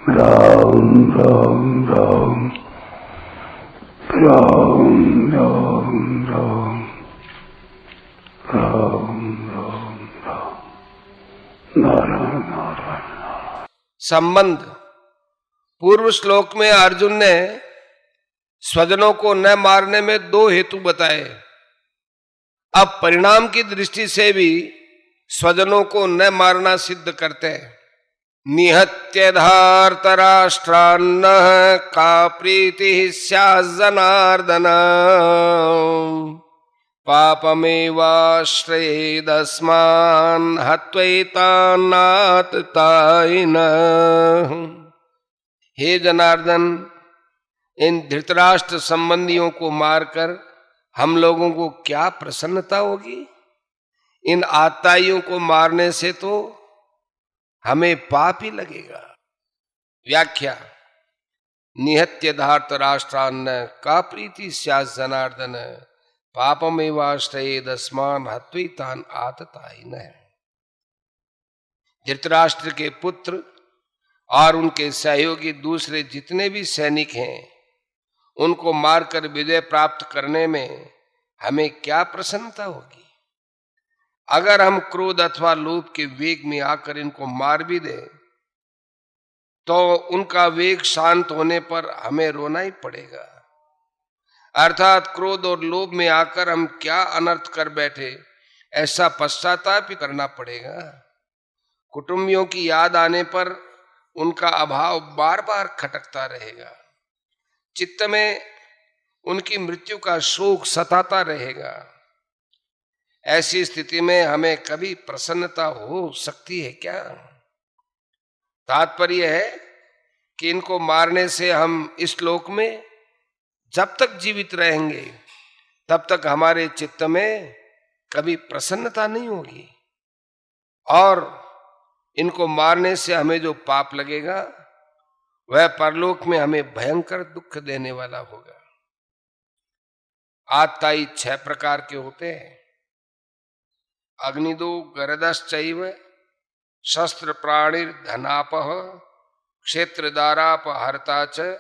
राम राम राम राम राम राम राम राम राम नारायण नारायण। संबंध। पूर्व श्लोक में अर्जुन ने स्वजनों को न मारने में दो हेतु बताए। अब परिणाम की दृष्टि से भी स्वजनों को न मारना सिद्ध करते हैं। निहत्य धार्तराष्ट्रान्न का प्रीति स्यात् जनार्दन पापमेवाश्रयेदस्मान् हत्वैतानाततायिनः। हे जनार्दन, इन धृतराष्ट्र संबंधियों को मारकर हम लोगों को क्या प्रसन्नता होगी? इन आताइयों को मारने से तो हमें पाप ही लगेगा। व्याख्या। निहत्य धार्तराष्ट्रान्न का प्रीति स्यात् जनार्दन पापमेवाश्रयेदस्मान् हत्वैतान् आततायिनः। धृतराष्ट्र के पुत्र और उनके सहयोगी दूसरे जितने भी सैनिक हैं, उनको मारकर विजय प्राप्त करने में हमें क्या प्रसन्नता होगी? अगर हम क्रोध अथवा लोभ के वेग में आकर इनको मार भी दें तो उनका वेग शांत होने पर हमें रोना ही पड़ेगा। अर्थात क्रोध और लोभ में आकर हम क्या अनर्थ कर बैठे, ऐसा पश्चाताप भी करना पड़ेगा। कुटुंबियों की याद आने पर उनका अभाव बार बार खटकता रहेगा। चित्त में उनकी मृत्यु का शोक सताता रहेगा। ऐसी स्थिति में हमें कभी प्रसन्नता हो सकती है क्या? तात्पर्य है कि इनको मारने से हम इस लोक में जब तक जीवित रहेंगे तब तक हमारे चित्त में कभी प्रसन्नता नहीं होगी, और इनको मारने से हमें जो पाप लगेगा वह परलोक में हमें भयंकर दुख देने वाला होगा। आत्ताई 6 प्रकार के होते हैं। अग्निदो गरदश्चैव शस्त्र प्राणिर धनापह क्षेत्रदारापहर्ता च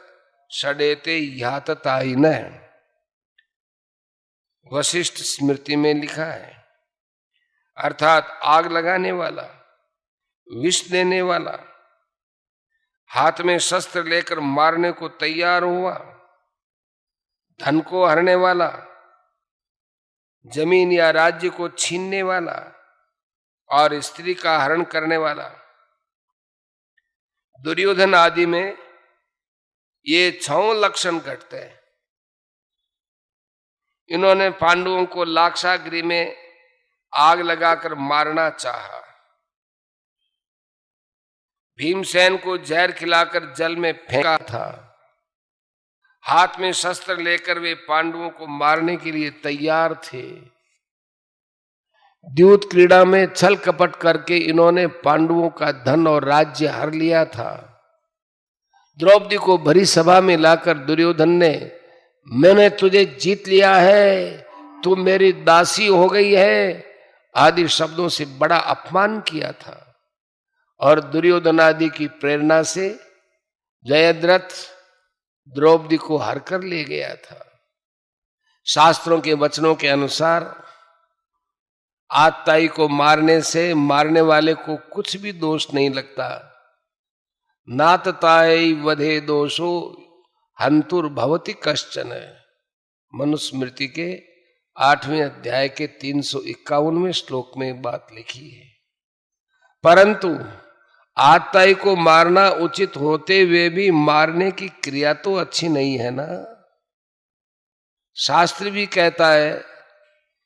षडेते याततायिनः। वशिष्ठ स्मृति में लिखा है। अर्थात आग लगाने वाला, विष देने वाला, हाथ में शस्त्र लेकर मारने को तैयार हुआ, धन को हरने वाला, जमीन या राज्य को छीनने वाला और स्त्री का हरण करने वाला। दुर्योधन आदि में ये 6 लक्षण घटते हैं। इन्होंने पांडवों को लाक्षागृह में आग लगाकर मारना चाहा। भीमसेन को जहर खिलाकर जल में फेंका था। हाथ में शस्त्र लेकर वे पांडवों को मारने के लिए तैयार थे। द्यूत क्रीड़ा में छल कपट करके इन्होंने पांडवों का धन और राज्य हर लिया था। द्रौपदी को भरी सभा में लाकर दुर्योधन ने मैंने तुझे जीत लिया है, तू मेरी दासी हो गई है आदि शब्दों से बड़ा अपमान किया था। और दुर्योधन आदि की प्रेरणा से जयद्रथ द्रौपदी को हर कर ले गया था। शास्त्रों के वचनों के अनुसार आत्ताई को मारने से मारने वाले को कुछ भी दोष नहीं लगता। नातताय वधे दोषो हंतुर्भवति कश्चन। मनुस्मृति के 8वें अध्याय के 351वें श्लोक में बात लिखी है। परंतु आत्ताई को मारना उचित होते हुए भी मारने की क्रिया तो अच्छी नहीं है ना। शास्त्र भी कहता है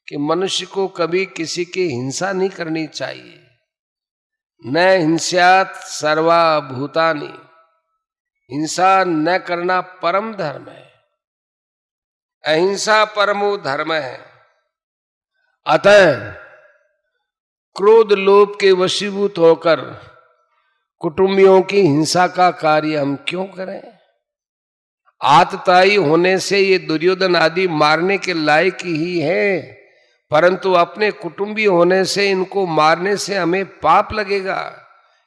कि मनुष्य को कभी किसी की हिंसा नहीं करनी चाहिए। न हिंस्यात् सर्वा भूतानि, हिंसा न करना परम धर्म है। अहिंसा परमो धर्म है। अतः क्रोध लोभ के वशीभूत होकर कुटुंबियों की हिंसा का कार्य हम क्यों करें? आतताई होने से ये दुर्योधन आदि मारने के लायक ही है, परंतु अपने कुटुंबी होने से इनको मारने से हमें पाप लगेगा,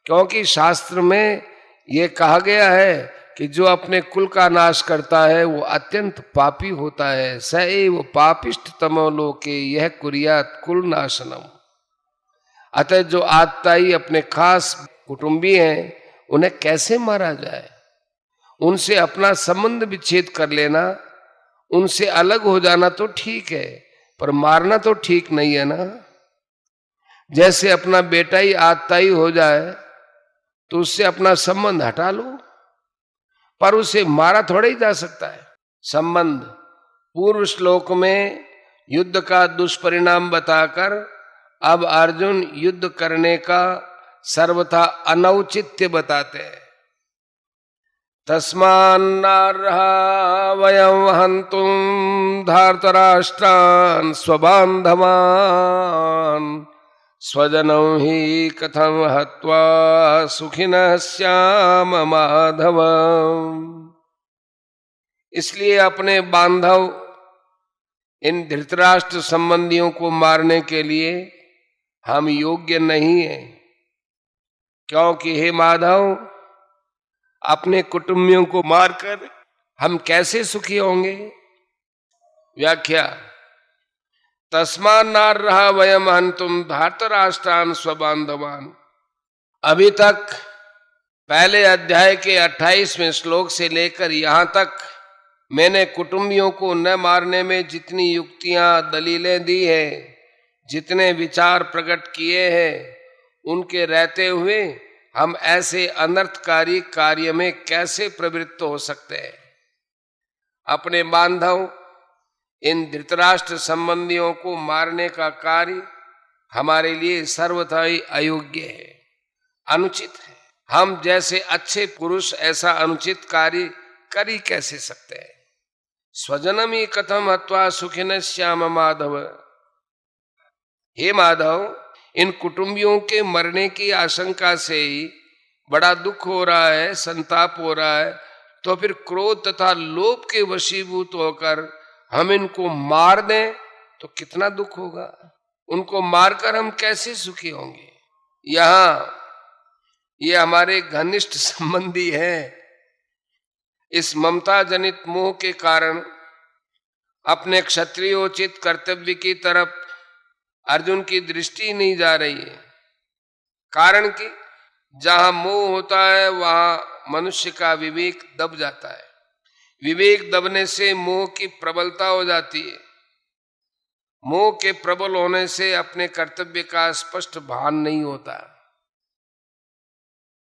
क्योंकि शास्त्र में ये कहा गया है कि जो अपने कुल का नाश करता है वो अत्यंत पापी होता है। स एव पापिष्ट तमो लोके यह कुर्यात कुल नाशनम। अतः जो आत्ताई अपने खास कुटुंबी हैं उन्हें कैसे मारा जाए? उनसे अपना संबंध विच्छेद कर लेना, उनसे अलग हो जाना तो ठीक है, पर मारना तो ठीक नहीं है ना। जैसे अपना बेटा ही आत्ताई हो जाए तो उससे अपना संबंध हटा लो, पर उसे मारा थोड़ा ही जा सकता है। संबंध पूर्व श्लोक में युद्ध का दुष्परिणाम बताकर अब अर्जुन युद्ध करने का सर्वथा अनौचित्य बताते हैं। तस्मान्नार्हा वयं हन्तुं धार्तराष्ट्रान् स्वबान्धवान् स्वजनं हि कथं हत्वा सुखिनः स्याम माधव। इसलिए अपने बांधव इन धृतराष्ट्र संबंधियों को मारने के लिए हम योग्य नहीं हैं, क्योंकि हे माधव, अपने कुटुंबियों को मारकर हम कैसे सुखी होंगे? व्याख्या तस्मान्नार्हा वयं हन्तुं धार्तराष्ट्रान् स्वबान्धवान्। अभी तक पहले अध्याय के 28वें श्लोक से लेकर यहां तक मैंने कुटुंबियों को न मारने में जितनी युक्तियां दलीलें दी है, जितने विचार प्रकट किए हैं, उनके रहते हुए हम ऐसे अनर्थकारी कार्य में कैसे प्रवृत्त हो सकते हैं? अपने बांधव इन धृतराष्ट्र संबंधियों को मारने का कार्य हमारे लिए सर्वथा ही अयोग्य है, अनुचित है। हम जैसे अच्छे पुरुष ऐसा अनुचित कार्य कर ही कैसे सकते हैं? स्वजनम ही कथम हत्वा सुखिन श्याम माधव। हे माधव, इन कुटुंबियों के मरने की आशंका से ही बड़ा दुख हो रहा है, संताप हो रहा है, तो फिर क्रोध तथा लोभ के वशीभूत होकर हम इनको मार दें तो कितना दुख होगा? उनको मारकर हम कैसे सुखी होंगे? यहाँ ये हमारे घनिष्ठ संबंधी हैं, इस ममता जनित मोह के कारण अपने क्षत्रियोचित कर्तव्य की तरफ अर्जुन की दृष्टि नहीं जा रही है। कारण कि जहां मोह होता है वहां मनुष्य का विवेक दब जाता है। विवेक दबने से मोह की प्रबलता हो जाती है। मोह के प्रबल होने से अपने कर्तव्य का स्पष्ट भान नहीं होता।